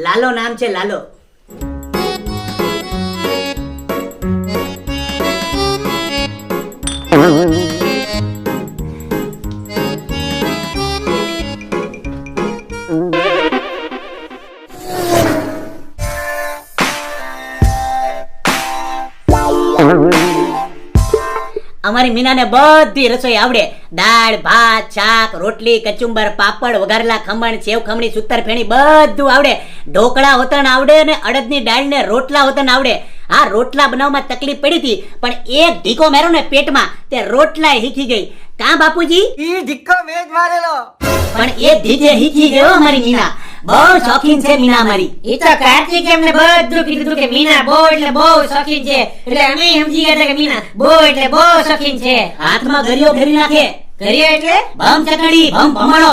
લાલો નામ છે, લાલો. અમારી મીનાને બધી રસોઈ આવડે. દાળ, ભાત, શાક, રોટલી, કચુંબર, પાપડ, વઘારેલા ખમણ, સેવ ખમણી, સૂતર ફેણી બધું આવડે. ઢોકળા હોતણ આવડે અને અડદની દાળ ને રોટલા હોતણ આવડે. હા, રોટલા બનાવવામાં તકલીફ પડી હતી, પણ એક ઢીકો માર્યો ને પેટમાં તે રોટલા હીખી ગઈ. કા બાપુજી? ઈ ઢીકો મેં જ મારેલો. પણ એ ઢીકે હીખી ગયો અમારી મીના. બહુ શોખીન છે મીના મારી. ઈ તો કાર્તિક એમને બધું કીધું કે મીના બહુ એટલે બહુ શોખીન છે, એટલે અમે સમજી ગયા હતા કે મીના બહુ એટલે બહુ શોખીન છે. હાથમાં ગરિયો ફેરવી નાખે. ઘરે એટલે બમ ચકડી, બમ ભમણો.